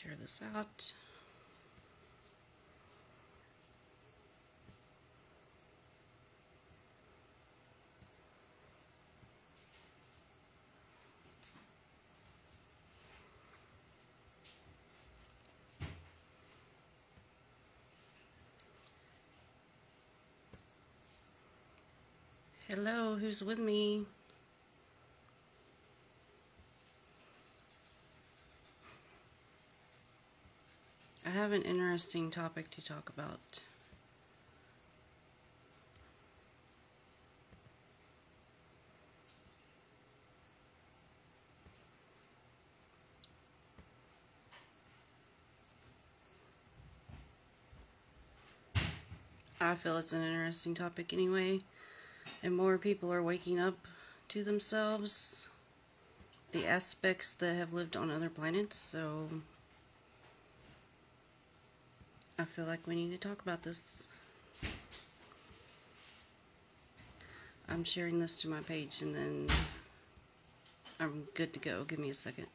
Share this out. Hello, who's with me? I have an interesting topic to talk about. I feel it's an interesting topic anyway, and more people are waking up to themselves, the aspects that have lived on other planets, so I feel like we need to talk about this. I'm sharing this to my page and then I'm good to go. Give me a second.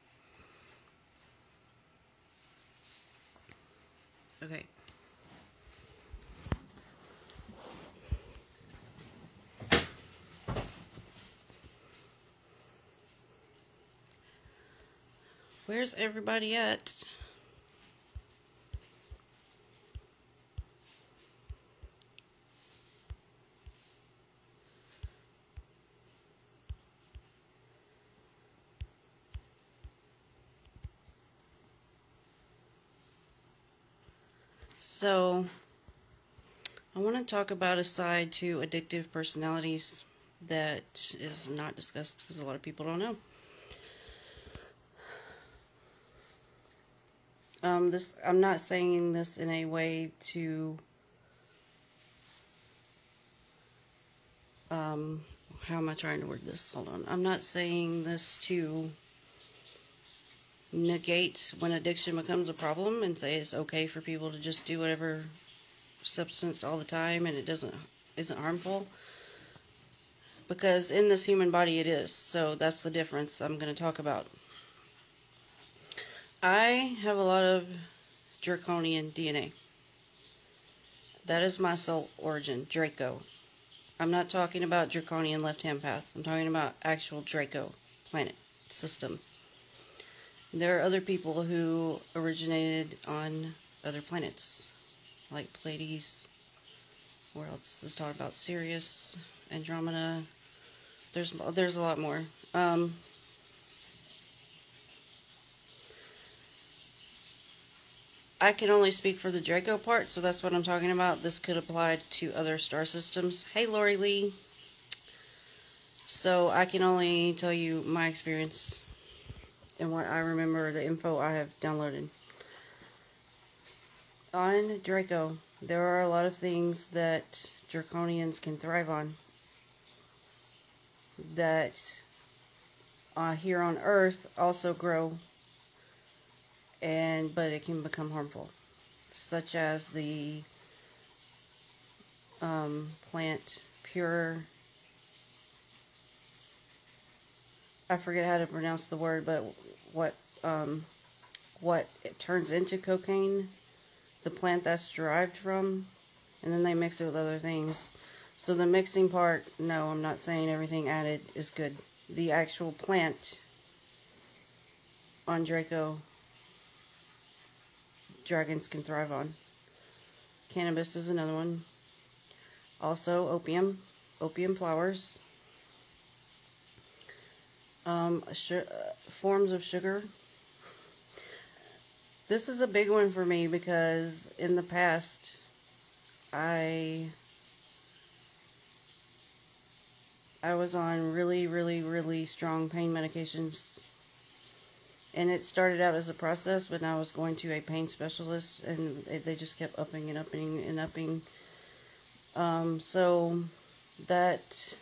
Okay. Where's everybody at? So, I want to talk about a side to addictive personalities that is not discussed because a lot of people don't know. I'm not saying this in a way to how am I trying to word this? Hold on. I'm not saying this to negate when addiction becomes a problem and say it's okay for people to just do whatever substance all the time and it isn't harmful, because in this human body it is. So that's the difference I'm going to talk about. I have a lot of Draconian DNA. That is my soul origin, Draco. I'm not talking about Draconian left-hand path. I'm talking about actual Draco planet system. There are other people who originated on other planets, like Pleiades. Where else is talked about? Sirius, Andromeda. There's a lot more. I can only speak for the Draco part, so that's what I'm talking about. This could apply to other star systems. Hey, Lori Lee. So I can only tell you my experience and what I remember, the info I have downloaded. On Draco, there are a lot of things that Draconians can thrive on that here on Earth also grow, but it can become harmful, such as the plant pure. I forget how to pronounce the word, but what it turns into cocaine, the plant that's derived from, and then they mix it with other things. So the mixing part, no, I'm not saying everything added is good. The actual plant on Draco, dragons can thrive on. Cannabis is another one. Also opium flowers. Forms of sugar. This is a big one for me because in the past I was on really strong pain medications, and it started out as a process, but now I was going to a pain specialist and they just kept upping and upping and upping. So that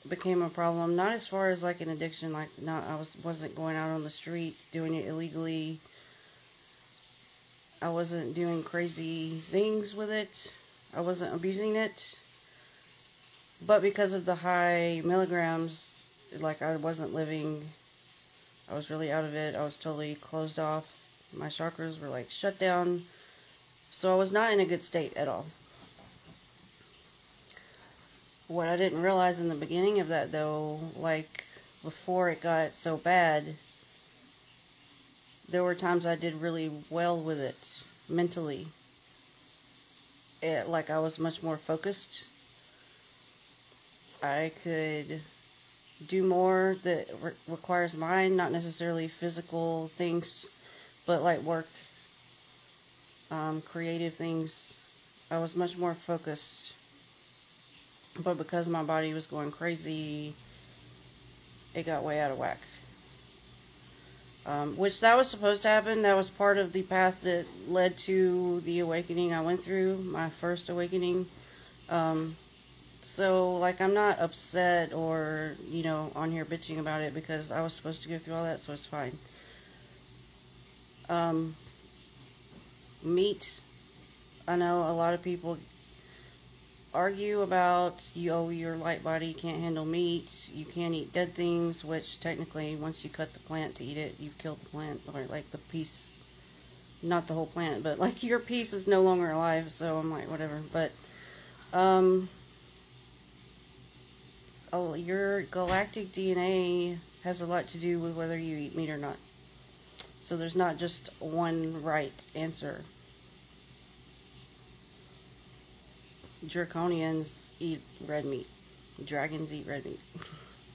became a problem, not as far as like an addiction, like I wasn't going out on the street doing it illegally. I wasn't doing crazy things with it. I wasn't abusing it. But because of the high milligrams, like I wasn't living, I was really out of it. I was totally closed off, My chakras were like shut down. So I was not in a good state at all. What I didn't realize in the beginning of that, though, like before it got so bad, there were times I did really well with it mentally. Like I was much more focused. I could do more that requires mind, not necessarily physical things, but like work, creative things. I was much more focused. But because my body was going crazy, it got way out of whack. Which that was supposed to happen. That was part of the path that led to the awakening I went through, my first awakening. So, like, I'm not upset or, you know, on here bitching about it because I was supposed to go through all that, so it's fine. Meat. I know a lot of people argue about, your light body can't handle meat, you can't eat dead things, which technically, once you cut the plant to eat it, you've killed the plant, or like the piece, not the whole plant, but like your piece is no longer alive, so I'm like, whatever. But, your galactic DNA has a lot to do with whether you eat meat or not. So there's not just one right answer. Draconians eat red meat. Dragons eat red meat.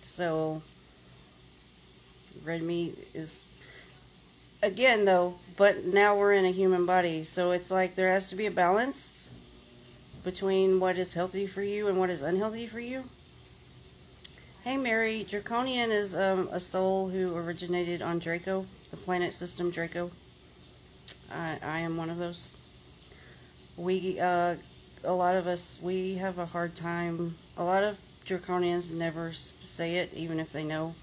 So, red meat is, again though, but now we're in a human body, so it's like there has to be a balance between what is healthy for you and what is unhealthy for you. Hey Mary, Draconian is a soul who originated on Draco, the planet system Draco. I am one of those. A lot of us, we have a hard time. A lot of Draconians never say it, even if they know.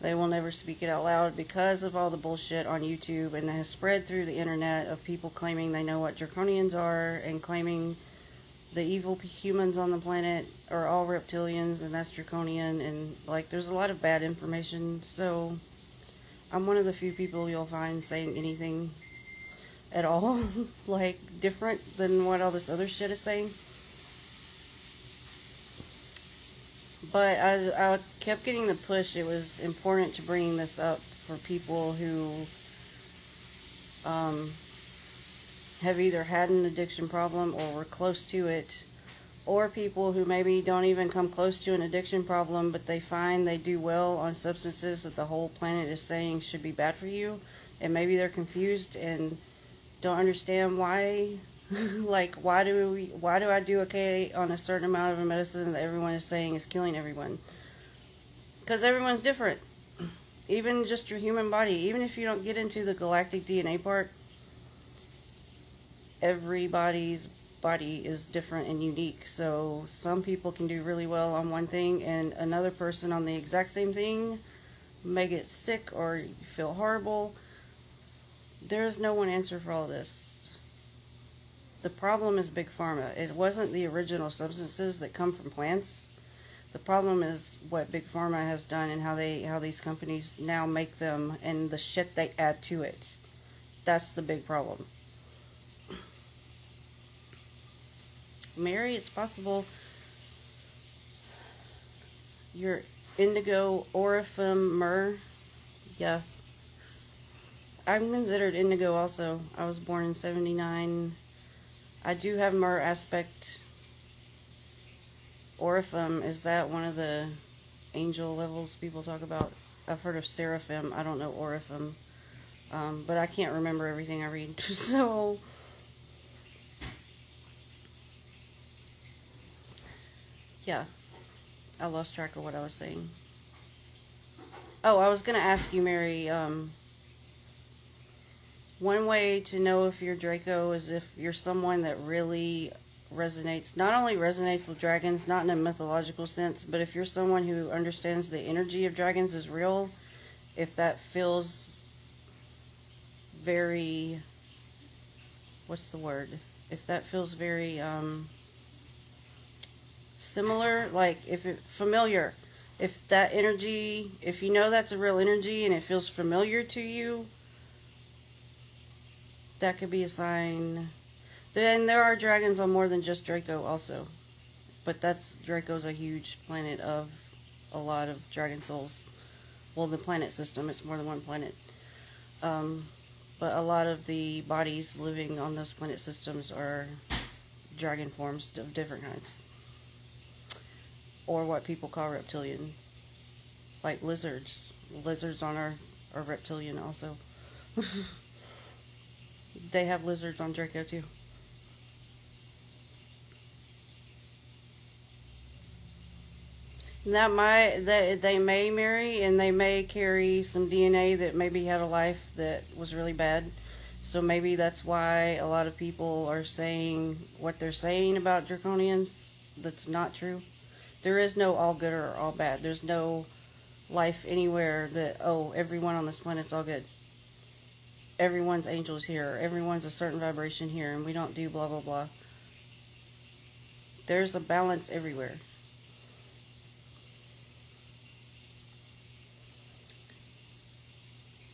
They will never speak it out loud because of all the bullshit on YouTube and that has spread through the internet of people claiming they know what Draconians are and claiming the evil humans on the planet are all reptilians and that's Draconian, and like there's a lot of bad information. So I'm one of the few people you'll find saying anything at all like different than what all this other shit is saying. But I kept getting the push. It was important to bring this up for people who have either had an addiction problem or were close to it, or people who maybe don't even come close to an addiction problem, but they find they do well on substances that the whole planet is saying should be bad for you, and maybe they're confused and don't understand why. Like, why do I do okay on a certain amount of a medicine that everyone is saying is killing everyone? Because everyone's different. Even just your human body, even if you don't get into the galactic DNA part, everybody's body is different and unique. So some people can do really well on one thing and another person on the exact same thing may get sick or feel horrible. There's no one answer for all this. The problem is Big Pharma. It wasn't the original substances that come from plants. The problem is what Big Pharma has done and how these companies now make them and the shit they add to it. That's the big problem. Mary, it's possible you're indigo, orifim, myrrh. Yeah. I'm considered indigo also. I was born in 79. I do have myrrh aspect. Orifim, is that one of the angel levels people talk about? I've heard of seraphim. I don't know orifim. But I can't remember everything I read. So, yeah. I lost track of what I was saying. Oh, I was going to ask you, Mary, one way to know if you're Draco is if you're someone that really resonates, not only resonates with dragons, not in a mythological sense, but if you're someone who understands the energy of dragons is real, if that feels very, what's the word? If that feels very, similar, like if it, familiar, if that energy, if you know that's a real energy and it feels familiar to you, that could be a sign. Then there are dragons on more than just Draco also. But Draco's a huge planet of a lot of dragon souls. Well, the planet system, it's more than one planet. But a lot of the bodies living on those planet systems are dragon forms of different kinds. Or what people call reptilian. Like lizards. Lizards on Earth are reptilian also. They have lizards on Draco too. They may marry, and they may carry some DNA that maybe had a life that was really bad. So maybe that's why a lot of people are saying what they're saying about Draconians. That's not true. There is no all good or all bad. There's no life anywhere that, oh, everyone on this planet's all good. Everyone's angels here. Everyone's a certain vibration here, and we don't do blah, blah, blah. There's a balance everywhere.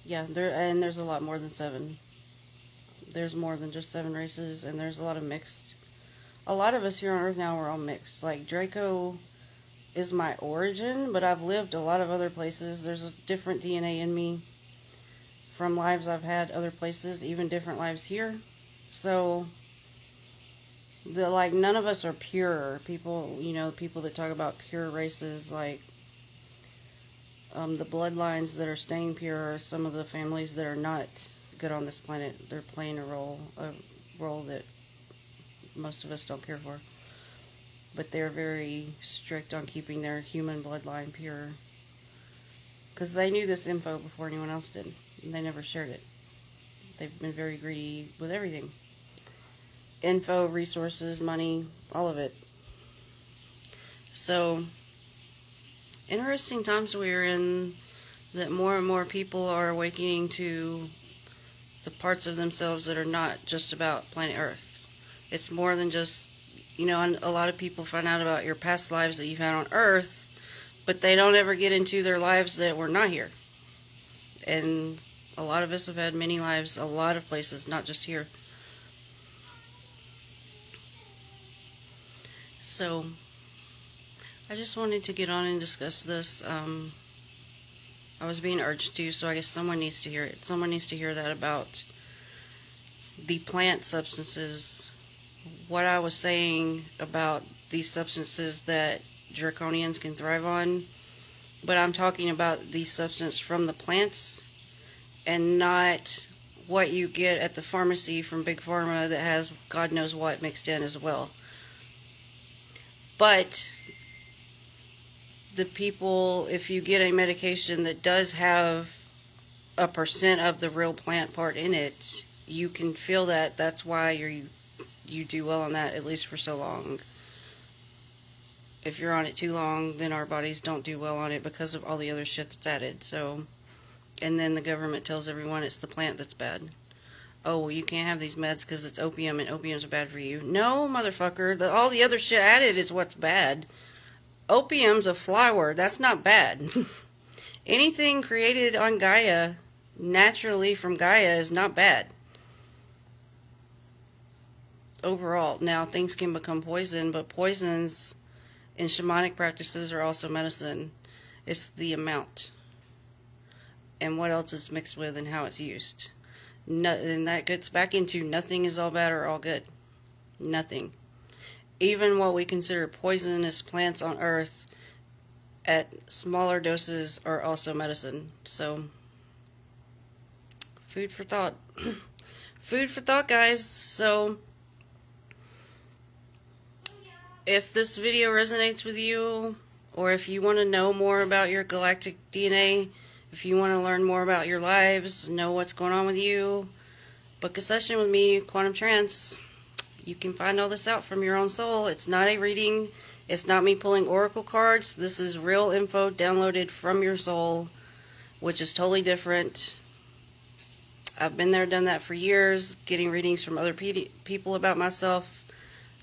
Yeah, there's a lot more than 7. There's more than just 7 races, and there's a lot of mixed. A lot of us here on Earth now, we're all mixed. Like, Draco is my origin, but I've lived a lot of other places. There's a different DNA in me from lives I've had other places, even different lives here. So, none of us are pure. People, people that talk about pure races, like, the bloodlines that are staying pure are some of the families that are not good on this planet. They're playing a role that most of us don't care for. But they're very strict on keeping their human bloodline pure. Because they knew this info before anyone else did. And they never shared it. They've been very greedy with everything. Info, resources, money, all of it. So, interesting times we're in, that more and more people are awakening to the parts of themselves that are not just about planet Earth. It's more than just, and a lot of people find out about your past lives that you've had on Earth, but they don't ever get into their lives that were not here. And a lot of us have had many lives, a lot of places, not just here. So, I just wanted to get on and discuss this. I was being urged to, so I guess someone needs to hear it. Someone needs to hear that about the plant substances. What I was saying about these substances that Draconians can thrive on. But I'm talking about the substance from the plants and not what you get at the pharmacy from Big Pharma that has God knows what mixed in as well. But the people, if you get a medication that does have a % of the real plant part in it, you can feel that. That's why you do well on that, at least for so long. If you're on it too long, then our bodies don't do well on it because of all the other shit that's added. So, and then the government tells everyone it's the plant that's bad. Oh, well, you can't have these meds because it's opium and opiums are bad for you. No, motherfucker. All the other shit added is what's bad. Opium's a flower. That's not bad. Anything created on Gaia, naturally from Gaia, is not bad. Overall. Now, things can become poison, but poisons in shamanic practices are also medicine. It's the amount. And what else it's mixed with and how it's used. And that gets back into nothing is all bad or all good. Nothing. Even what we consider poisonous plants on Earth at smaller doses are also medicine. So, food for thought. Food for thought, guys. So, if this video resonates with you, or if you want to know more about your galactic DNA, if you want to learn more about your lives, know what's going on with you, book a session with me, Quantum Trance. You can find all this out from your own soul. It's not a reading. It's not me pulling oracle cards. This is real info downloaded from your soul, which is totally different. I've been there, done that for years, getting readings from other people about myself.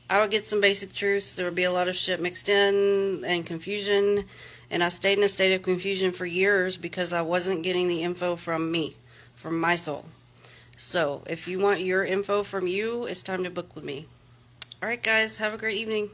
I would get some basic truths. There would be a lot of shit mixed in and confusion. And I stayed in a state of confusion for years because I wasn't getting the info from me, from my soul. So, if you want your info from you, it's time to book with me. Alright guys, have a great evening.